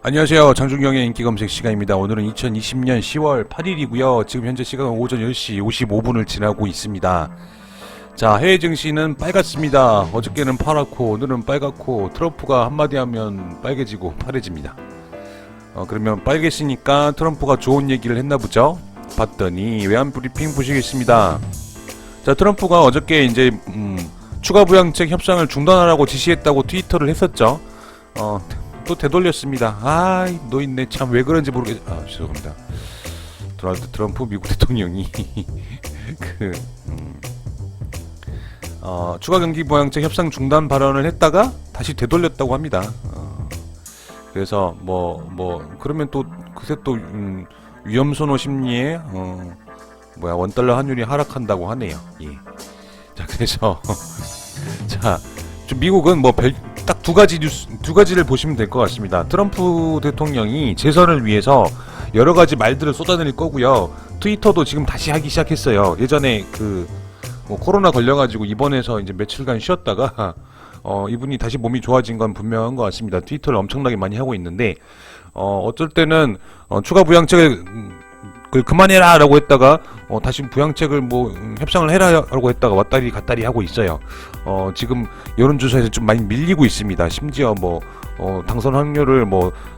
안녕하세요. 장준경의 인기검색 시간입니다. 오늘은 2020년 10월 8일이고요. 지금 현재 시간은 오전 10시 55분을 지나고 있습니다. 자, 해외 증시는 빨갛습니다. 어저께는 파랗고 오늘은 빨갛고 트럼프가 한마디 하면 빨개지고 파래집니다. 그러면 빨개지니까 트럼프가 좋은 얘기를 했나 보죠? 봤더니 외환 브리핑 보시겠습니다. 자, 트럼프가 어저께 이제 추가 부양책 협상을 중단하라고 지시했다고 트위터를 했었죠. 또 되돌렸습니다. 노인네 참 왜 그런지 죄송합니다. 도널드 트럼프 미국 대통령이 추가 경기 부양책 협상 중단 발언을 했다가 다시 되돌렸다고 합니다. 그래서 그러면 또 그새 또 위험선호 심리에 원달러 환율이 하락한다고 하네요. 예. 자, 그래서 자, 좀 미국은 딱 두 가지를 보시면 될 것 같습니다. 트럼프 대통령이 재선을 위해서 여러 가지 말들을 쏟아낼 거고요. 트위터도 지금 다시 하기 시작했어요. 예전에 코로나 걸려가지고 입원해서 이제 며칠간 쉬었다가 이분이 다시 몸이 좋아진 건 분명한 것 같습니다. 트위터를 엄청나게 많이 하고 있는데 어쩔 때는 추가 부양책을 그만해라 라고 했다가 다시 부양책을 협상을 해라 라고 했다가 왔다리 갔다리 하고 있어요. 지금 여론조사에서 좀 많이 밀리고 있습니다. 심지어 당선 확률을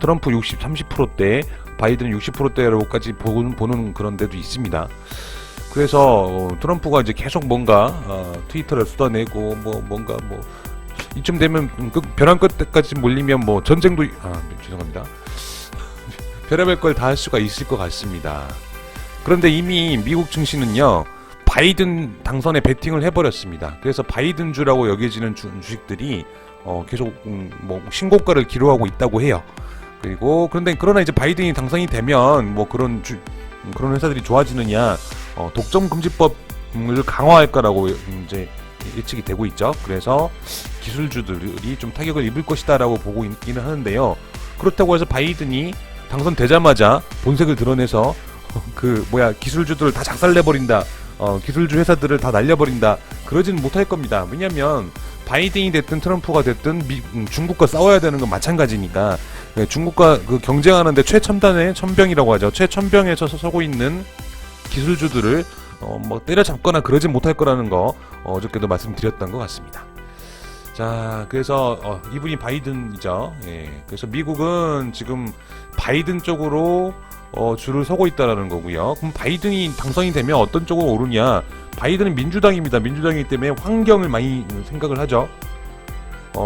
트럼프 30%대 바이든 60%대로까지 보는 그런 데도 있습니다. 그래서 트럼프가 이제 계속 트위터를 쏟아내고 이쯤 되면 벼랑 끝까지 몰리면 전쟁도 죄송합니다. 별의별 걸 다 할 수가 있을 것 같습니다. 그런데 이미 미국 증시는요, 바이든 당선에 베팅을 해버렸습니다. 그래서 바이든주라고 여겨지는 주식들이 계속 신고가를 기록하고 있다고 해요. 그러나 이제 바이든이 당선이 되면 그런 회사들이 좋아지느냐, 독점 금지법을 강화할 거라고 이제 예측이 되고 있죠. 그래서 기술주들이 좀 타격을 입을 것이다라고 보고 있기는 하는데요. 그렇다고 해서 바이든이 당선되자마자 본색을 드러내서 기술주들을 다 작살내버린다, 기술주 회사들을 다 날려버린다, 그러지는 못할 겁니다. 왜냐면 바이든이 됐든 트럼프가 됐든 중국과 싸워야 되는 건 마찬가지니까. 중국과 경쟁하는데 최첨단의 천병이라고 하죠. 최천병에 서고 있는 기술주들을 때려잡거나 그러진 못할 거라는 거 어저께도 말씀드렸던 것 같습니다. 자, 그래서 이분이 바이든이죠. 예, 그래서 미국은 지금 바이든 쪽으로 줄을 서고 있다라는 거고요. 그럼 바이든이 당선이 되면 어떤 쪽으로 오르냐? 바이든은 민주당입니다. 민주당이기 때문에 환경을 많이 생각을 하죠.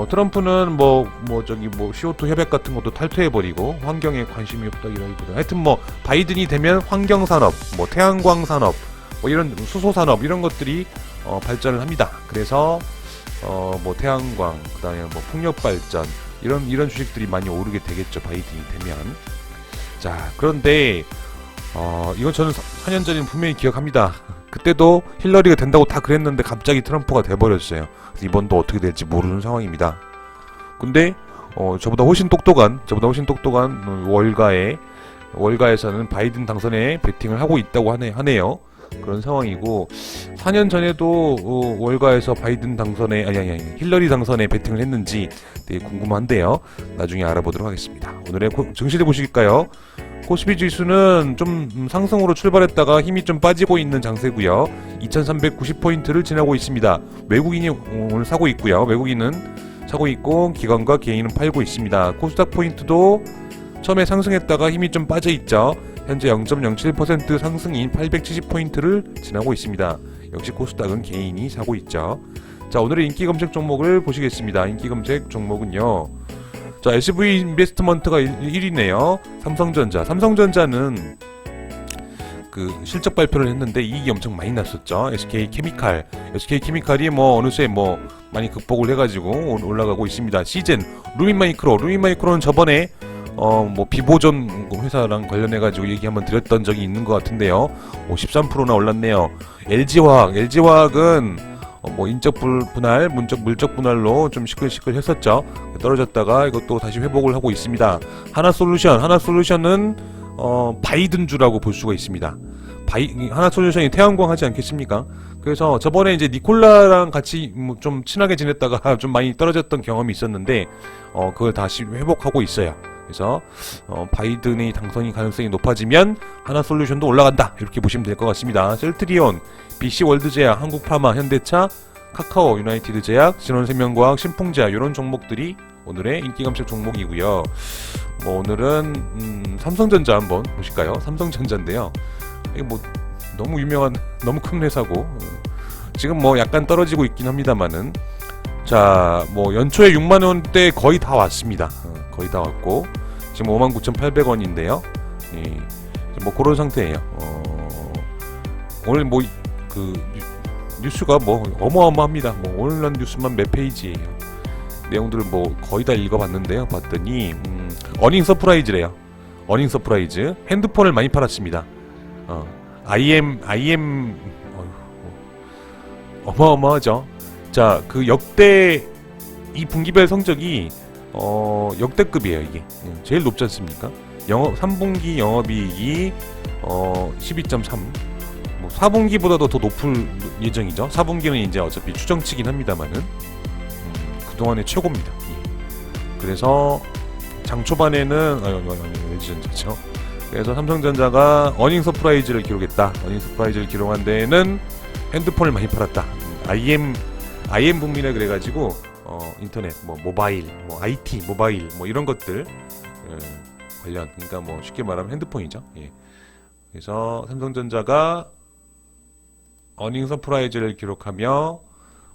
트럼프는 CO2 협약 같은 것도 탈퇴해버리고 환경에 관심이 없다 이러기보다, 하여튼 바이든이 되면 환경산업, 태양광 산업, 이런 수소산업 이런 것들이 발전을 합니다. 그래서 태양광, 그다음에 풍력발전 이런 주식들이 많이 오르게 되겠죠, 바이든이 되면. 자, 그런데 이건 저는 4년 전인 분명히 기억합니다. 그때도 힐러리가 된다고 다 그랬는데 갑자기 트럼프가 돼버렸어요. 이번도 어떻게 될지 모르는 상황입니다. 근데 저보다 훨씬 똑똑한 월가에서는 바이든 당선에 베팅을 하고 있다고 하네요. 그런 상황이고, 4년 전에도 월가에서 바이든 당선에 힐러리 당선에 베팅을 했는지 되게 궁금한데요. 나중에 알아보도록 하겠습니다. 오늘의 증시를 보실까요? 코스피 지수는 좀 상승으로 출발했다가 힘이 좀 빠지고 있는 장세고요. 2390포인트를 지나고 있습니다. 외국인이 오늘 사고 있고요. 외국인은 사고 있고 기관과 개인은 팔고 있습니다. 코스닥 포인트도 처음에 상승했다가 힘이 좀 빠져 있죠. 현재 0.07% 상승인 870포인트를 지나고 있습니다. 역시 코스닥은 개인이 사고 있죠. 자, 오늘의 인기 검색 종목을 보시겠습니다. 인기 검색 종목은요, 자, SV 인베스트먼트가 1위네요. 삼성전자는 실적 발표를 했는데 이익이 엄청 많이 났었죠. SK케미칼이 어느새 많이 극복을 해가지고 올라가고 있습니다. 시젠, 루미마이크로는 저번에 비보존 회사랑 관련해가지고 얘기 한번 드렸던 적이 있는 것 같은데요. 13%나 올랐네요. LG화학은 인적 분할, 물적 분할로 좀 시끌시끌 했었죠. 떨어졌다가 이것도 다시 회복을 하고 있습니다. 하나솔루션은 바이든주라고 볼 수가 있습니다. 하나솔루션이 태양광 하지 않겠습니까? 그래서 저번에 이제 니콜라랑 같이 좀 친하게 지냈다가 좀 많이 떨어졌던 경험이 있었는데 그걸 다시 회복하고 있어요. 그래서 바이든의 당선이 가능성이 높아지면 하나솔루션도 올라간다 이렇게 보시면 될 것 같습니다. 셀트리온, BC월드제약, 한국파마, 현대차, 카카오, 유나이티드 제약, 신원생명과학, 신풍제약 이런 종목들이 오늘의 인기감식 종목이고요. 뭐 오늘은 삼성전자 한번 보실까요? 삼성전자인데요. 이게 뭐 너무 유명한 너무 큰 회사고 지금 뭐 약간 떨어지고 있긴 합니다만은 자, 뭐 연초에 6만 원대 거의 다 왔습니다. 거의 다 왔고 지금 59,800원인데요. 예, 뭐 그런 상태예요. 오늘 뭐 그 뉴스가 뭐 어마어마합니다. 뭐 오늘날 뉴스만 몇 페이지예요. 내용들을 뭐 거의 다 읽어봤는데요. 봤더니 어닝 서프라이즈래요. 어닝 서프라이즈 핸드폰을 많이 팔았습니다. IM 어마어마하죠. 자, 그 역대 이 분기별 성적이 역대급이에요. 이게 제일 높지 않습니까? 3분기 영업이익이 12.3. 뭐 4분기보다도 더 높을 예정이죠. 4분기는 이제 어차피 추정치긴 합니다만은 그동안의 최고입니다. 예. 그래서 장 초반에는 LG전자죠. 그래서 삼성전자가 어닝 서프라이즈를 기록했다. 어닝 서프라이즈를 기록한 데에는 핸드폰을 많이 팔았다. IM 분미라 그래가지고 인터넷, 뭐 모바일, 뭐 IT, 모바일, 뭐 이런 것들 관련, 그러니까 뭐 쉽게 말하면 핸드폰이죠. 예. 그래서 삼성전자가 어닝 서프라이즈를 기록하며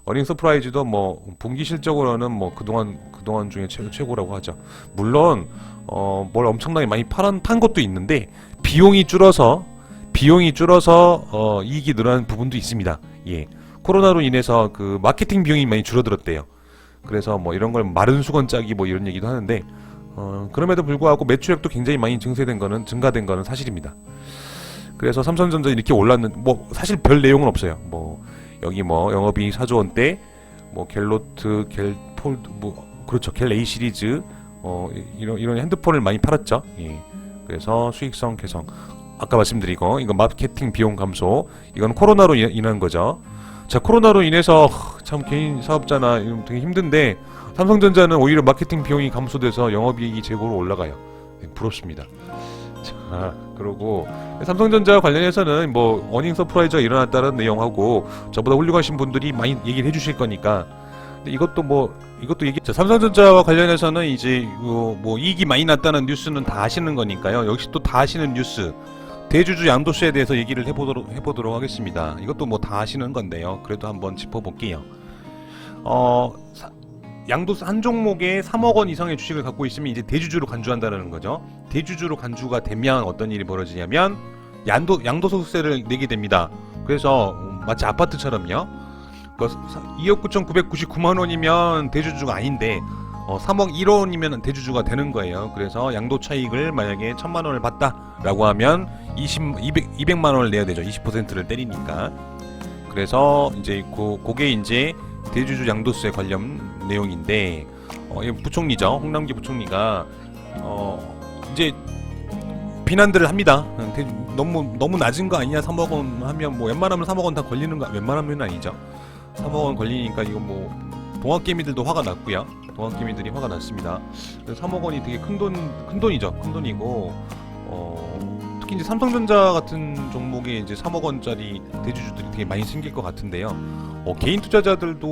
어닝 서프라이즈도 뭐 분기 실적으로는 뭐 그동안 중에 최고라고 하죠. 물론 뭘 엄청나게 많이 판 것도 있는데 비용이 줄어서 이익이 늘어난 부분도 있습니다. 예. 코로나로 인해서 그 마케팅 비용이 많이 줄어들었대요. 그래서 뭐 이런 걸 마른 수건 짜기 뭐 이런 얘기도 하는데 그럼에도 불구하고 매출액도 굉장히 많이 증가된 거는 사실입니다. 그래서 삼성전자 이렇게 올랐는 뭐 사실 별 내용은 없어요. 뭐 여기 뭐 영업이익 4조 원대, 뭐 갤노트, 갤폴드, 뭐 그렇죠. 갤 A 시리즈 이런 핸드폰을 많이 팔았죠. 예. 그래서 수익성 개선. 아까 말씀드리고 이거 마케팅 비용 감소. 이건 코로나로 인한 거죠. 자, 코로나로 인해서 참 개인 사업자나 되게 힘든데 삼성전자는 오히려 마케팅 비용이 감소돼서 영업이익이 최고로 올라가요. 네, 부럽습니다. 자, 그러고 삼성전자 관련해서는 뭐 어닝 서프라이즈가 일어났다는 내용하고 저보다 훌륭하신 분들이 많이 얘기를 해주실 거니까. 근데 이것도 얘기. 자, 삼성전자와 관련해서는 이제 뭐 이익이 많이 났다는 뉴스는 다 아시는 거니까요. 역시 또 다 아시는 뉴스. 대주주 양도세에 대해서 얘기를 해보도록 하겠습니다. 이것도 뭐 다 아시는 건데요. 그래도 한번 짚어볼게요. 양도세 한 종목에 3억 원 이상의 주식을 갖고 있으면 이제 대주주로 간주한다는 거죠. 대주주로 간주가 되면 어떤 일이 벌어지냐면 양도소득세를 내게 됩니다. 그래서 마치 아파트처럼요. 2억 9,999만 원이면 대주주가 아닌데 3억 1원이면 대주주가 되는 거예요. 그래서 양도 차익을 만약에 1,000만 원을 받다라고 하면 200만 원을 내야 되죠. 20%를 때리니까. 그래서 이제 그게 이제 대주주 양도세 관련 내용인데 부총리죠. 홍남기 부총리가 이제 비난들을 합니다. 너무 낮은 거 아니냐? 3억 원 하면 뭐 웬만하면 3억 원 다 걸리는 거 웬만하면 아니죠. 3억 원 걸리니까 이거 뭐 동학개미들도 화가 났고요. 동학개미들이 화가 났습니다. 3억 원이 되게 큰 돈이죠. 큰 돈이고 특히 이제 삼성전자 같은 종목에 이제 3억 원짜리 대주주들이 되게 많이 생길 것 같은데요. 개인 투자자들도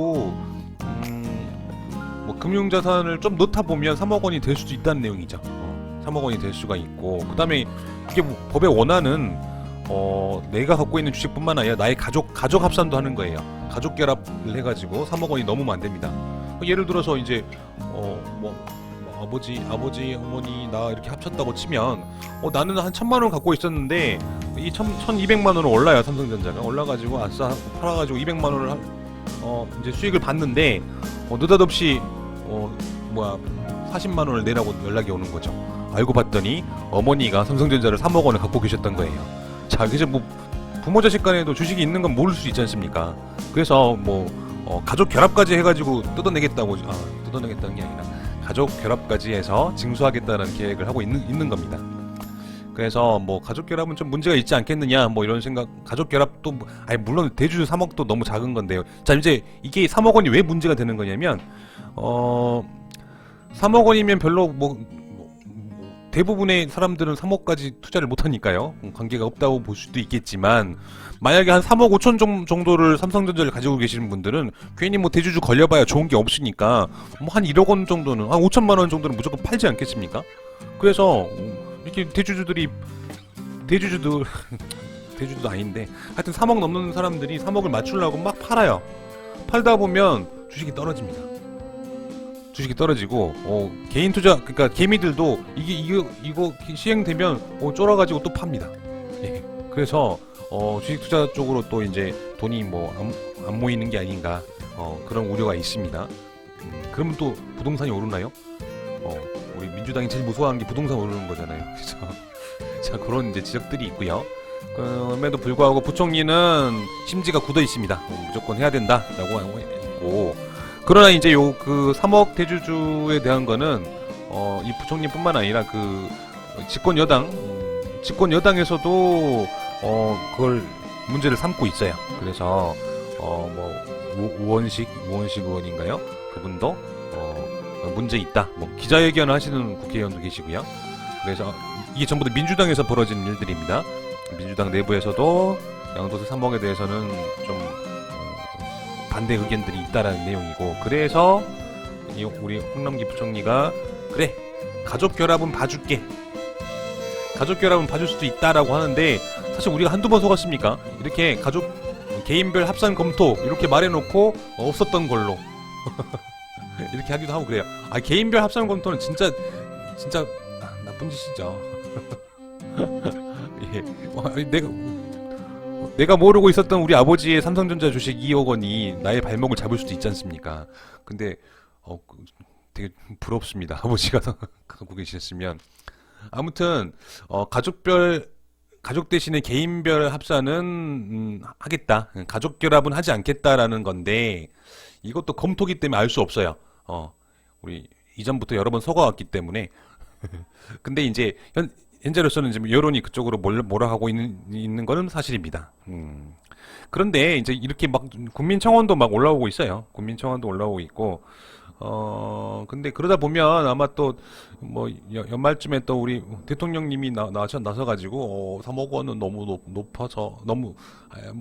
뭐 금융자산을 좀 넣다 보면 3억 원이 될 수도 있다는 내용이죠. 3억 원이 될 수가 있고, 그다음에 이게 뭐 법의 원한은 내가 갖고 있는 주식뿐만 아니라 나의 가족 합산도 하는 거예요. 가족 결합을 해가지고 3억 원이 넘으면 안 됩니다. 예를 들어서 이제 뭐 아버지, 어머니 나 이렇게 합쳤다고 치면 나는 한 1,000만 원 갖고 있었는데 이 1,200만 원을 올라요. 삼성전자가 올라가지고 아싸 팔아가지고 200만 원을 이제 수익을 받는데 느닷없이 40만 원을 내라고 연락이 오는 거죠. 알고 봤더니 어머니가 삼성전자를 3억 원을 갖고 계셨던 거예요. 자, 그래서 뭐 부모 자식 간에도 주식이 있는 건 모를 수 있지 않습니까? 그래서 뭐 가족 결합까지 해가지고 뜯어내겠다는 게 아니라 가족 결합까지 해서 징수하겠다는 계획을 하고 있는 겁니다. 그래서 뭐 가족 결합은 좀 문제가 있지 않겠느냐 뭐 이런 생각. 가족 결합도 물론 대주주 3억도 너무 작은 건데요. 자, 이제 이게 3억 원이 왜 문제가 되는 거냐면 3억 원이면 별로 뭐 대부분의 사람들은 3억까지 투자를 못하니까요. 관계가 없다고 볼 수도 있겠지만 만약에 한 3억 5천 정도를 삼성전자를 가지고 계시는 분들은 괜히 뭐 대주주 걸려봐야 좋은 게 없으니까 뭐 한 1억 원 정도는 한 5천만 원 정도는 무조건 팔지 않겠습니까? 그래서 이렇게 대주주들 대주주도 아닌데 하여튼 3억 넘는 사람들이 3억을 맞추려고 막 팔아요. 팔다 보면 주식이 떨어집니다. 주식이 떨어지고 개인 투자 그러니까 개미들도 이거 시행되면 쫄아가지고 또 팝니다. 예. 그래서 주식 투자 쪽으로 또 이제 돈이 뭐 안 모이는 게 아닌가 그런 우려가 있습니다. 그러면 또 부동산이 오르나요? 우리 민주당이 제일 무서워하는 게 부동산 오르는 거잖아요. 그래서 자 그런 이제 지적들이 있고요. 그럼에도 불구하고 부총리는 심지가 굳어 있습니다. 무조건 해야 된다라고 하고 있고. 그러나 이제 그 3억 대주주에 대한 거는 이 부총리뿐만 아니라 그 집권 여당에서도 그걸 문제를 삼고 있어요. 그래서 뭐 우원식 의원인가요? 그분도 문제 있다. 뭐 기자회견을 하시는 국회의원도 계시고요. 그래서 이게 전부 다 민주당에서 벌어진 일들입니다. 민주당 내부에서도 양도세 3억에 대해서는 좀 반대 의견들이 있다라는 내용이고, 그래서 우리 홍남기 부총리가 그래 가족 결합은 봐줄게, 가족 결합은 봐줄 수도 있다라고 하는데, 사실 우리가 한두 번 속았습니까? 이렇게 가족 개인별 합산 검토 이렇게 말해놓고 없었던 걸로 이렇게 하기도 하고 그래요. 개인별 합산 검토는 진짜 나쁜 짓이죠. 예. 내가 모르고 있었던 우리 아버지의 삼성전자 주식 2억 원이 나의 발목을 잡을 수도 있지 않습니까? 근데 되게 부럽습니다. 아버지가 갖고 계셨으면. 아무튼 가족 대신에 개인별 합산은 하겠다. 가족 결합은 하지 않겠다라는 건데, 이것도 검토기 때문에 알 수 없어요. 우리 이전부터 여러 번 속아왔기 때문에. 근데 이제 현재로서는 지금 여론이 그쪽으로 몰아가고 있는 거는 사실입니다. 그런데 이제 이렇게 막 국민청원도 막 올라오고 있어요. 국민청원도 올라오고 있고, 근데 그러다 보면 아마 또 뭐 연말쯤에 또 우리 대통령님이 나서가지고 3억 원은 너무 높아서 뭐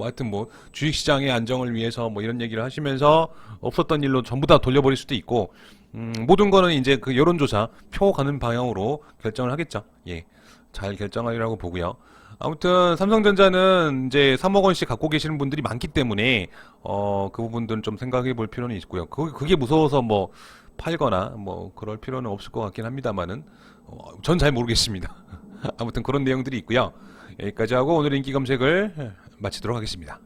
하여튼 뭐 주식시장의 안정을 위해서 뭐 이런 얘기를 하시면서 없었던 일로 전부 다 돌려버릴 수도 있고, 모든 거는 이제 그 여론조사 표 가는 방향으로 결정을 하겠죠. 예. 잘 결정하리라고 보고요. 아무튼 삼성전자는 이제 3억 원씩 갖고 계시는 분들이 많기 때문에 그 부분들은 좀 생각해 볼 필요는 있고요. 그게 무서워서 뭐 팔거나 뭐 그럴 필요는 없을 것 같긴 합니다만은 전 잘 모르겠습니다. 아무튼 그런 내용들이 있고요. 여기까지 하고 오늘 인기 검색을 마치도록 하겠습니다.